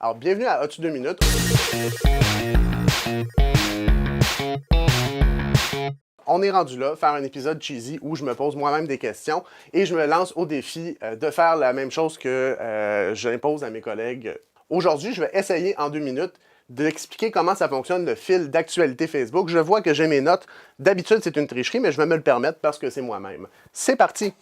Alors, bienvenue à As-tu 2 minutes? On est rendu là, faire un épisode cheesy où je me pose moi-même des questions et je me lance au défi de faire la même chose que j'impose à mes collègues. Aujourd'hui, je vais essayer en 2 minutes d'expliquer comment ça fonctionne le fil d'actualité Facebook. Je vois que j'ai mes notes. D'habitude, c'est une tricherie, mais je vais me le permettre parce que c'est moi-même. C'est parti!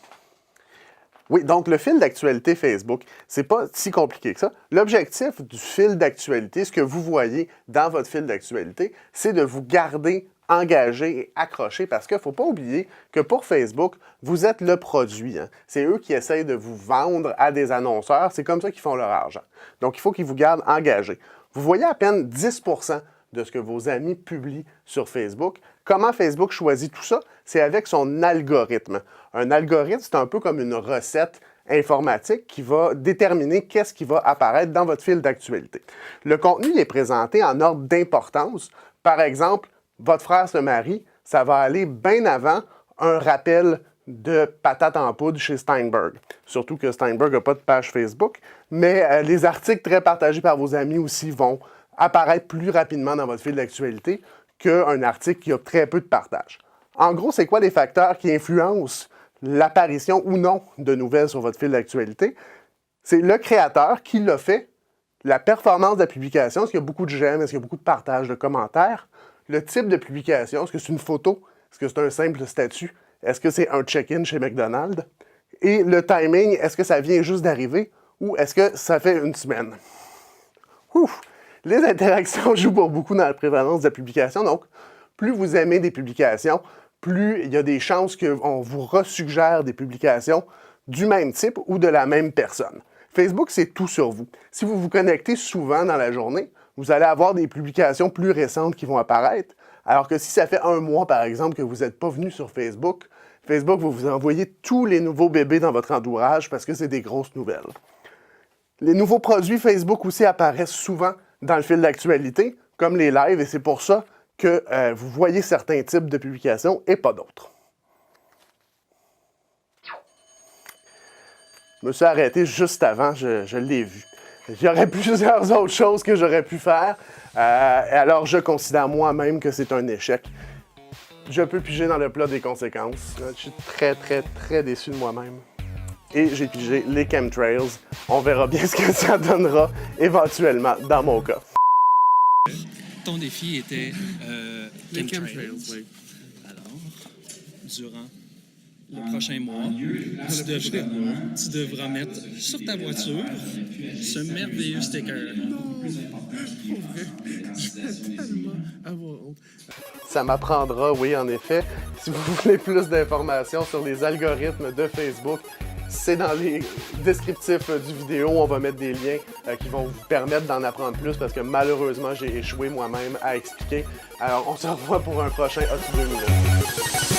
Oui, donc le fil d'actualité Facebook, c'est pas si compliqué que ça. L'objectif du fil d'actualité, ce que vous voyez dans votre fil d'actualité, c'est de vous garder engagé et accroché parce qu'il ne faut pas oublier que pour Facebook, vous êtes le produit. Hein. C'est eux qui essayent de vous vendre à des annonceurs. C'est comme ça qu'ils font leur argent. Donc, il faut qu'ils vous gardent engagé. Vous voyez à peine 10% de ce que vos amis publient sur Facebook. Comment Facebook choisit tout ça? C'est avec son algorithme. Un algorithme, c'est un peu comme une recette informatique qui va déterminer qu'est-ce qui va apparaître dans votre fil d'actualité. Le contenu est présenté en ordre d'importance. Par exemple, votre frère se marie, ça va aller bien avant un rappel de patates en poudre chez Steinberg. Surtout que Steinberg n'a pas de page Facebook, mais les articles très partagés par vos amis aussi vont apparaître plus rapidement dans votre fil d'actualité qu'un article qui a très peu de partage. En gros, c'est quoi les facteurs qui influencent l'apparition ou non de nouvelles sur votre fil d'actualité? C'est le créateur qui l'a fait, la performance de la publication, est-ce qu'il y a beaucoup de j'aime, est-ce qu'il y a beaucoup de partages, de commentaires, le type de publication, est-ce que c'est une photo, est-ce que c'est un simple statut, est-ce que c'est un check-in chez McDonald's, et le timing, est-ce que ça vient juste d'arriver ou est-ce que ça fait une semaine? Ouf! Les interactions jouent pour beaucoup dans la prévalence de la publication, donc plus vous aimez des publications, plus il y a des chances qu'on vous resuggère des publications du même type ou de la même personne. Facebook, c'est tout sur vous. Si vous vous connectez souvent dans la journée, vous allez avoir des publications plus récentes qui vont apparaître, alors que si ça fait un mois, par exemple, que vous n'êtes pas venu sur Facebook, Facebook va vous envoyer tous les nouveaux bébés dans votre entourage parce que c'est des grosses nouvelles. Les nouveaux produits Facebook aussi apparaissent souvent dans le fil d'actualité, comme les lives, et c'est pour ça que vous voyez certains types de publications et pas d'autres. Je me suis arrêté juste avant, je l'ai vu. Il y aurait plusieurs autres choses que j'aurais pu faire, alors je considère moi-même que c'est un échec. Je peux piger dans le plat des conséquences. Je suis très déçu de moi-même. Et j'ai pigé les chemtrails. On verra bien ce que ça donnera éventuellement dans mon cas. Ton défi était les chemtrails, oui. Alors, durant le prochain mois, tu devras mettre sur ta voiture ce merveilleux sticker. Ça m'apprendra, oui, en effet. Si vous voulez plus d'informations sur les algorithmes de Facebook, c'est dans les descriptifs du vidéo. On va mettre des liens qui vont vous permettre d'en apprendre plus parce que malheureusement, j'ai échoué moi-même à expliquer. Alors, on se revoit pour un prochain As-tu 2 minutes.